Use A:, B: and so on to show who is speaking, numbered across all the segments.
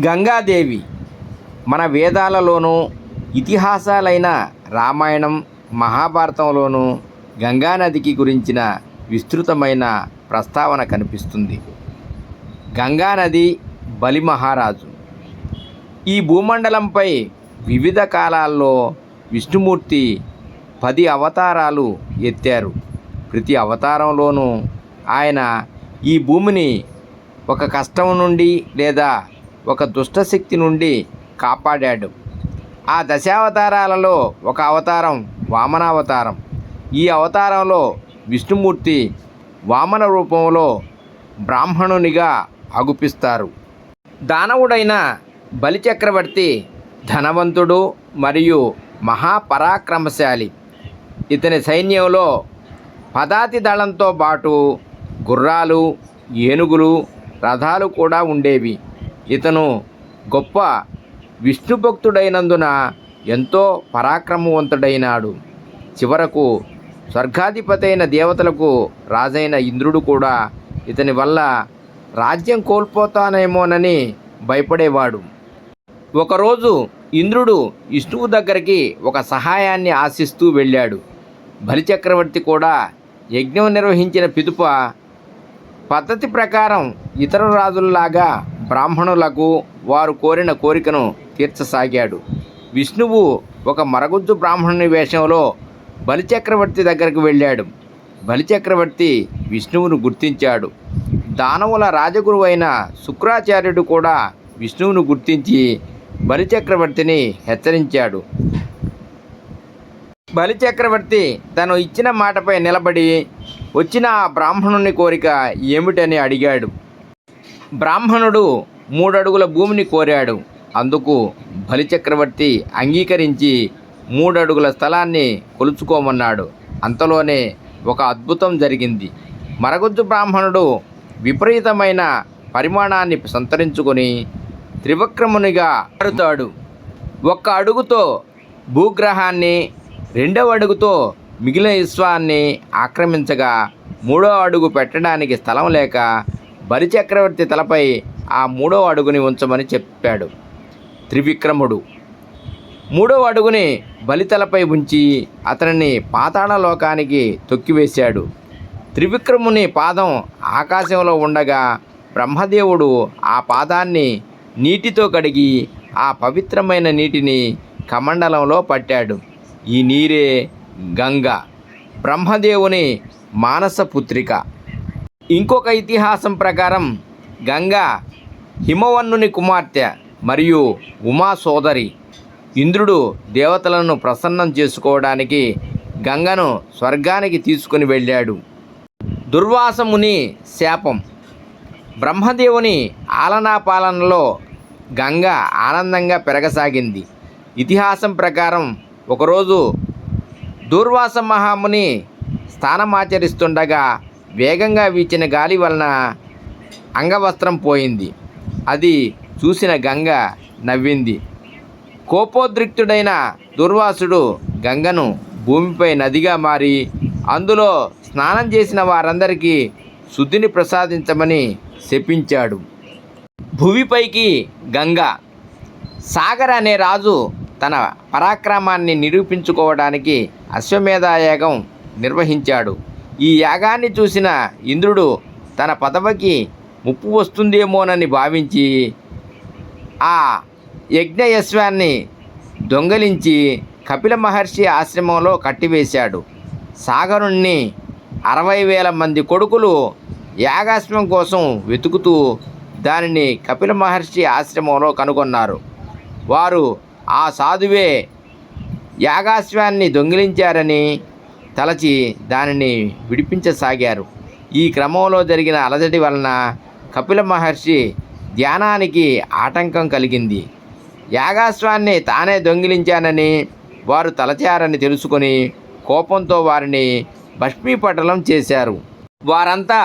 A: గంగాదేవి మన వేదాలలోనూ ఇతిహాసాలైన రామాయణం మహాభారతంలోనూ గంగానదికి గురించిన విస్తృతమైన ప్రస్తావన కనిపిస్తుంది. గంగానది బలి మహారాజు. ఈ భూమండలంపై వివిధ కాలాల్లో విష్ణుమూర్తి 10 అవతారాలు ఎత్తారు. ప్రతి అవతారంలోనూ ఆయన ఈ భూమిని ఒక కష్టం నుండి లేదా ఒక దుష్టశక్తి నుండి కాపాడాడు. ఆ దశావతారాలలో ఒక అవతారం వామనావతారం. ఈ అవతారంలో విష్ణుమూర్తి వామన రూపంలో బ్రాహ్మణునిగా అగుపిస్తారు. దానవుడైన బలిచక్రవర్తి ధనవంతుడు మరియు మహాపరాక్రమశాలి. ఇతని సైన్యంలో పదాతి దళంతో పాటు గుర్రాలు, ఏనుగులు, రథాలు కూడా ఉండేవి. ఇతను గొప్ప విష్ణు భక్తుడైనందున ఎంతో పరాక్రమవంతుడైనాడు. చివరకు స్వర్గాధిపతి అయిన దేవతలకు రాజైన ఇంద్రుడు కూడా ఇతని వల్ల రాజ్యం కోల్పోతానేమోనని భయపడేవాడు. ఒకరోజు ఇంద్రుడు విష్ణువు దగ్గరికి ఒక సహాయాన్ని ఆశిస్తూ వెళ్ళాడు. బలిచక్రవర్తి కూడా యజ్ఞం నిర్వహించిన పిదుప పద్ధతి ప్రకారం ఇతర రాజుల్లాగా బ్రాహ్మణులకు వారు కోరిన కోరికను తీర్చసాగాడు. విష్ణువు ఒక మరగుజ్జు బ్రాహ్మణుని వేషంలో బలిచక్రవర్తి దగ్గరికి వెళ్ళాడు. బలిచక్రవర్తి విష్ణువును గుర్తించాడు. దానవుల రాజగురువు అయిన శుక్రాచార్యుడు కూడా విష్ణువును గుర్తించి బలిచక్రవర్తిని హెచ్చరించాడు. బలిచక్రవర్తి తను ఇచ్చిన మాటపై నిలబడి వచ్చిన ఆ బ్రాహ్మణుని కోరిక ఏమిటని అడిగాడు. బ్రాహ్మణుడు 3 అడుగుల భూమిని కోరాడు. అందుకు బలిచక్రవర్తి అంగీకరించి 3 అడుగుల స్థలాన్ని కొలుచుకోమన్నాడు. అంతలోనే ఒక అద్భుతం జరిగింది. మరగుజ్జు బ్రాహ్మణుడు విపరీతమైన పరిమాణాన్ని సంతరించుకొని త్రివిక్రమునిగా మారుతాడు. 1 అడుగుతో భూగ్రహాన్ని, 2వ అడుగుతో మిగిలిన విశ్వాన్ని ఆక్రమించగా 3వ అడుగు పెట్టడానికి స్థలం లేక బలిచక్రవర్తి తలపై ఆ 3వ అడుగుని ఉంచమని చెప్పాడు. త్రివిక్రముడు 3వ అడుగుని బలితలపై ఉంచి అతనిని పాతాళ లోకానికి తొక్కివేశాడు. త్రివిక్రముని పాదం ఆకాశంలో ఉండగా బ్రహ్మదేవుడు ఆ పాదాన్ని నీటితో కడిగి ఆ పవిత్రమైన నీటిని కమండలంలో పట్టాడు. ఈ నీరే గంగ, బ్రహ్మదేవుని మానస పుత్రిక. ఇంకొక ఇతిహాసం ప్రకారం గంగ హిమవన్నుని కుమార్తె మరియు ఉమా సోదరి. ఇంద్రుడు దేవతలను ప్రసన్నం చేసుకోవడానికి గంగను స్వర్గానికి తీసుకుని వెళ్ళాడు. దుర్వాస ముని శాపం. బ్రహ్మదేవుని ఆలనాపాలనలో గంగ ఆనందంగా పెరగసాగింది. ఇతిహాసం ప్రకారం ఒకరోజు దూర్వాస మహాముని స్నానమాచరిస్తుండగా వేగంగా వీచిన గాలి వలన అంగవస్త్రం పోయింది. అది చూసిన గంగ నవ్వింది. కోపోద్రిక్తుడైన దుర్వాసుడు గంగను భూమిపై నదిగా మారి అందులో స్నానం చేసిన వారందరికీ శుద్ధిని ప్రసాదించమని శపించాడు. భువిపైకి గంగ. సాగర్ అనే రాజు తన పరాక్రమాన్ని నిరూపించుకోవడానికి అశ్వమేధ యాగం నిర్వహించాడు. ఈ యాగాన్ని చూసిన ఇంద్రుడు తన పదవికి ముప్పు వస్తుందేమోనని భావించి ఆ యజ్ఞయశ్వాన్ని దొంగలించి కపిల మహర్షి ఆశ్రమంలో కట్టివేశాడు. సాగరుణ్ణి 60,000 మంది కొడుకులు యాగాశ్వం కోసం వెతుకుతూ దానిని కపిల మహర్షి ఆశ్రమంలో కనుగొన్నారు. వారు ఆ సాధువే యాగాశ్వాన్ని దొంగిలించారని తలచి దానిని విడిపించసాగారు. ఈ క్రమంలో జరిగిన అలజడి వలన కపిల మహర్షి ధ్యానానికి ఆటంకం కలిగింది. యాగాశ్వాన్ని తానే దొంగిలించానని వారు తలచారని తెలుసుకొని కోపంతో వారిని భస్మీపటలం చేశారు. వారంతా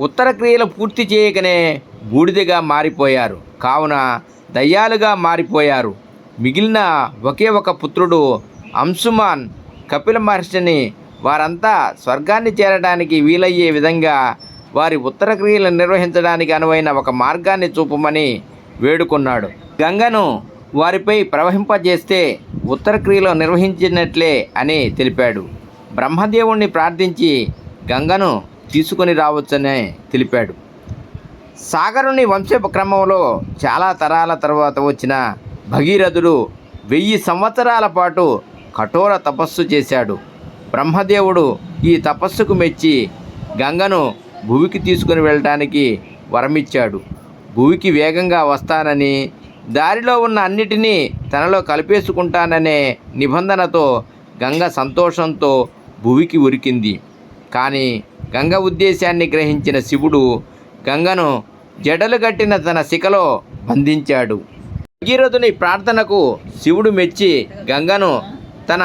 A: ఉత్తర క్రియలు పూర్తి చేయకనే బూడిదగా మారిపోయారు. కావున దయ్యాలుగా మారిపోయారు. మిగిలిన ఒకే ఒక పుత్రుడు అంశుమాన్ కపిల మహర్షిని వారంతా స్వర్గాన్ని చేరడానికి వీలయ్యే విధంగా వారి ఉత్తర క్రియలు నిర్వహించడానికి అనువైన ఒక మార్గాన్ని చూపమని వేడుకున్నాడు. గంగను వారిపై ప్రవహింపజేస్తే ఉత్తర క్రియలు నిర్వహించినట్లే అని తెలిపాడు. బ్రహ్మదేవుణ్ణి ప్రార్థించి గంగను తీసుకొని రావచ్చని తెలిపాడు. సాగరుని వంశక్రమంలో చాలా తరాల తర్వాత వచ్చిన భగీరథుడు 1000 సంవత్సరాల పాటు కఠోర తపస్సు చేశాడు. బ్రహ్మదేవుడు ఈ తపస్సుకు మెచ్చి గంగను భూమికి తీసుకుని వెళ్ళటానికి వరమిచ్చాడు. భూమికి వేగంగా వస్తానని, దారిలో ఉన్న అన్నిటినీ తనలో కలిపేసుకుంటాననే నిబంధనతో గంగ సంతోషంతో భూమికి ఉరికింది. కానీ గంగ ఉద్దేశాన్ని గ్రహించిన శివుడు గంగను జడలు కట్టిన తన శిఖలో బంధించాడు. భగీరథుని ప్రార్థనకు శివుడు మెచ్చి గంగను తన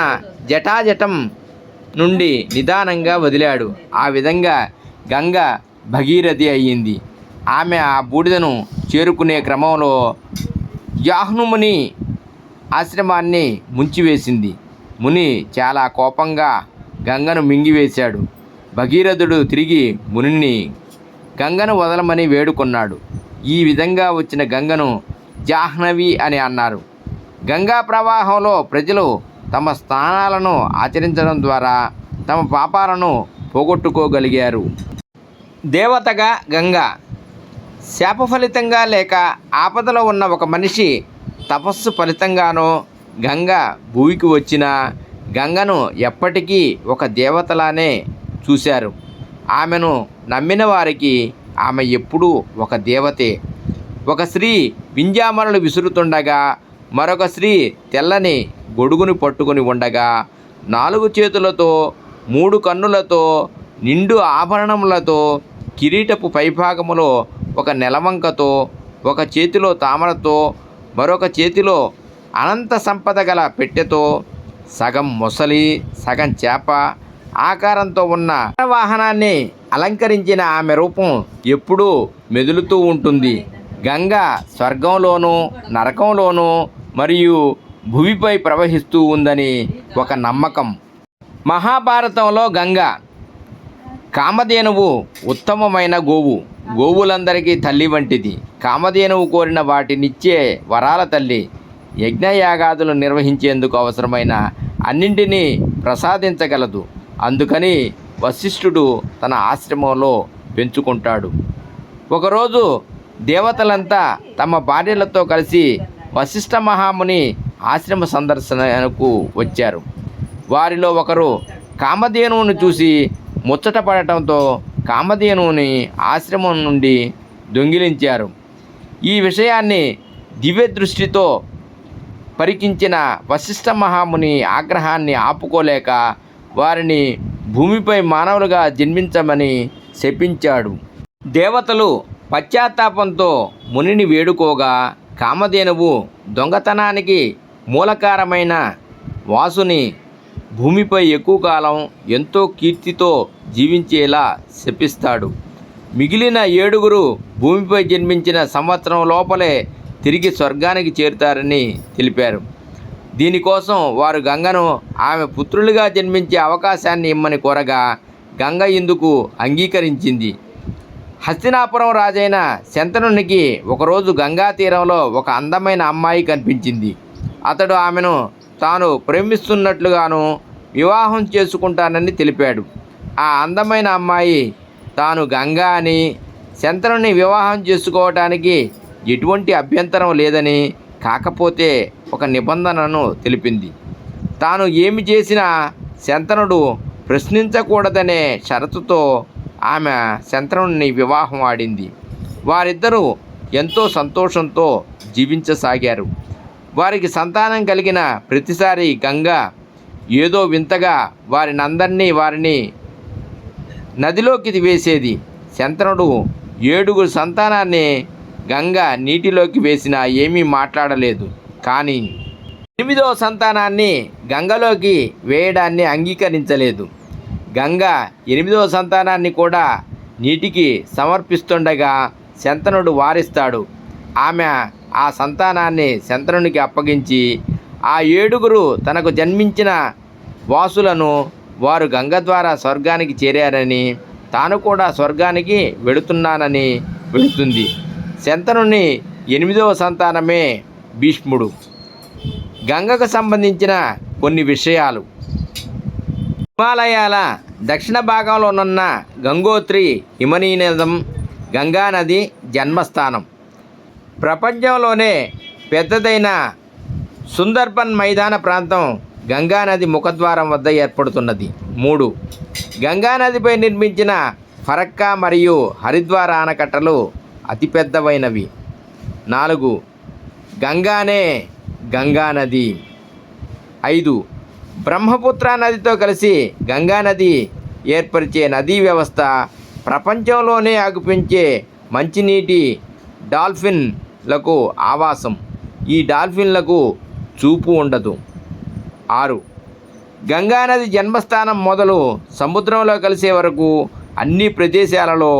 A: జటాజటం నుండి నిదానంగా వదిలాడు. ఆ విధంగా గంగ భగీరథి అయ్యింది. ఆమె ఆ బూడిదను చేరుకునే క్రమంలో యాహ్నుముని ఆశ్రమాన్ని ముంచివేసింది. ముని చాలా కోపంగా గంగను మింగివేశాడు. భగీరథుడు తిరిగి మునిని గంగను వదలమని వేడుకున్నాడు. ఈ విధంగా వచ్చిన గంగను జాహ్నవి అని అన్నారు. గంగా ప్రవాహంలో ప్రజలు తమ స్నానాలను ఆచరించడం ద్వారా తమ పాపాలను పోగొట్టుకోగలిగారు. దేవతగా గంగ. శాప ఫలితంగా లేక ఆపదలో ఉన్న ఒక మనిషి తపస్సు ఫలితంగానో గంగ భూమికి వచ్చిన గంగను ఎప్పటికీ ఒక దేవతలానే చూశారు. ఆమెను నమ్మిన వారికి ఆమె ఎప్పుడూ ఒక దేవతే. ఒక స్త్రీ వింజామరలు విసురుతుండగా మరొక స్త్రీ తెల్లని గొడుగుని పట్టుకుని ఉండగా 4 చేతులతో 3 కన్నులతో నిండు ఆభరణములతో కిరీటపు పైభాగములో ఒక నెలవంకతో ఒక చేతిలో తామరతో మరొక చేతిలో అనంత సంపద గల పెట్టెతో సగం మొసలి సగం చేప ఆకారంతో ఉన్న వాహనాన్ని అలంకరించిన ఆమె రూపం ఎప్పుడూ మెదులుతూ ఉంటుంది. గంగ స్వర్గంలోనూ నరకంలోనూ మరియు భూమిపై ప్రవహిస్తూ ఉందని ఒక నమ్మకం. మహాభారతంలో గంగ. కామధేనువు ఉత్తమమైన గోవు. గోవులందరికీ తల్లి వంటిది. కామధేనువు కోరిన వాటినిచ్చే వరాల తల్లి. యజ్ఞయాగాదులు నిర్వహించేందుకు అవసరమైన అన్నింటినీ ప్రసాదించగలదు. అందుకని వశిష్ఠుడు తన ఆశ్రమంలో పెంచుకుంటాడు. ఒకరోజు దేవతలంతా తమ భార్యలతో కలిసి వశిష్ఠ మహాముని ఆశ్రమ సందర్శనకు వచ్చారు. వారిలో ఒకరు కామధేనువును చూసి ముచ్చటపడటంతో కామధేనువుని ఆశ్రమం నుండి దొంగిలించారు. ఈ విషయాన్ని దివ్య దృష్టితో పరికించిన వశిష్ఠ మహాముని ఆగ్రహాన్ని ఆపుకోలేక వారిని భూమిపై మానవులుగా జన్మించమని శపించాడు. దేవతలు పశ్చాత్తాపంతో మునిని వేడుకోగా కామధేనువు దొంగతనానికి మూలకారమైన వాసుని భూమిపై ఎక్కువ కాలం ఎంతో కీర్తితో జీవించేలా శపిస్తాడు. మిగిలిన 7 భూమిపై జన్మించిన సంవత్సరం లోపలే తిరిగి స్వర్గానికి చేరుతారని తెలిపారు. దీనికోసం వారు గంగను ఆమె పుత్రులుగా జన్మించే అవకాశాన్ని ఇమ్మని కోరగా గంగ ఇందుకు అంగీకరించింది. హస్తినాపురం రాజైన శంతనునికి ఒకరోజు గంగా తీరంలో ఒక అందమైన అమ్మాయి కనిపించింది. అతడు ఆమెను తాను ప్రేమిస్తున్నట్లుగాను వివాహం చేసుకుంటానని తెలిపాడు. ఆ అందమైన అమ్మాయి తాను గంగా అని, శంతనుని వివాహం చేసుకోవటానికి ఎటువంటి అభ్యంతరం లేదని, కాకపోతే ఒక నిబంధనను తెలిపింది. తాను ఏమి చేసినా శంతనుడు ప్రశ్నించకూడదనే షరతుతో ఆమె శంతనుని వివాహం ఆడింది. వారిద్దరూ ఎంతో సంతోషంతో జీవించసాగారు. వారికి సంతానం కలిగిన ప్రతిసారి గంగ ఏదో వింతగా వారిని నదిలోకి వేసేది. శంతనుడు 7 సంతానాన్ని గంగ నీటిలోకి వేసినా ఏమీ మాట్లాడలేదు. కానీ 8వ సంతానాన్ని గంగలోకి వేయడాన్ని అంగీకరించలేదు. గంగ 8వ సంతానాన్ని కూడా నీటికి సమర్పిస్తుండగా శంతనుడు వారిస్తాడు. ఆమె ఆ సంతానాన్ని శంతనునికి అప్పగించి ఆ 7 తనకు జన్మించిన వాసులను వారు గంగ ద్వారా స్వర్గానికి చేరారని, తాను కూడా స్వర్గానికి వెళుతున్నానని వెళుతుంది. శంతనుని 8వ సంతానమే భీష్ముడు. గంగకు సంబంధించిన కొన్ని విషయాలు. హిమాలయాల దక్షిణ భాగంలోనున్న గంగోత్రి హిమనీనదం గంగానది జన్మస్థానం. ప్రపంచంలోనే పెద్దదైన సుందర్బన్ మైదాన ప్రాంతం గంగానది ముఖద్వారం వద్ద ఏర్పడుతున్నది. 3. గంగానదిపై నిర్మించిన ఫరక్కా మరియు హరిద్వార్ ఆనకట్టలు అతిపెద్దవైనవి. 4. గంగానే గంగానది. 5. బ్రహ్మపుత్ర నదితో కలిసి గంగానది ఏర్పరిచే నదీ వ్యవస్థ ప్రపంచంలోనే అగుపించే మంచినీటి డాల్ఫిన్లకు ఆవాసం. ఈ డాల్ఫిన్లకు చూపు ఉండదు. 6. గంగానది జన్మస్థానం మొదలు సముద్రంలో కలిసే వరకు అన్ని ప్రదేశాలలో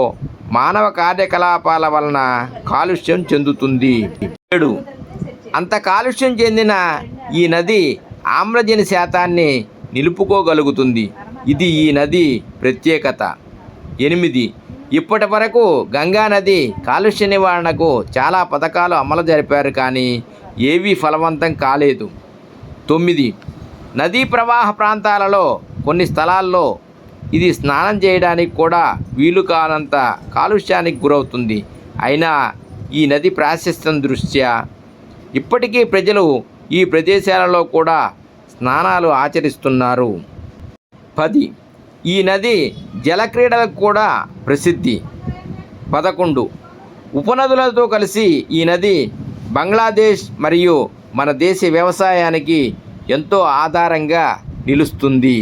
A: మానవ కార్యకలాపాల వలన కాలుష్యం చెందుతుంది. 7. అంత కాలుష్యం చెందిన ఈ నది ఆమ్లజన శాతాన్ని నిలుపుకోగలుగుతుంది. ఇది ఈ నది ప్రత్యేకత. 8. ఇప్పటి వరకు గంగానది కాలుష్య నివారణకు చాలా పథకాలు అమలు జరిపారు, కానీ ఏవీ ఫలవంతం కాలేదు. 9. నదీ ప్రవాహ ప్రాంతాలలో కొన్ని స్థలాల్లో ఇది స్నానం చేయడానికి కూడా వీలు కానంత కాలుష్యానికి గురవుతుంది. అయినా ఈ నది ప్రాశస్త్యం దృష్ట్యా ఇప్పటికీ ప్రజలు ఈ ప్రదేశాలలో కూడా స్నానాలు ఆచరిస్తున్నారు. 10. ఈ నది జలక్రీడలకు కూడా ప్రసిద్ధి. 11. ఉపనదులతో కలిసి ఈ నది బంగ్లాదేశ్ మరియు మన దేశ వ్యవసాయానికి ఎంతో ఆధారంగా నిలుస్తుంది.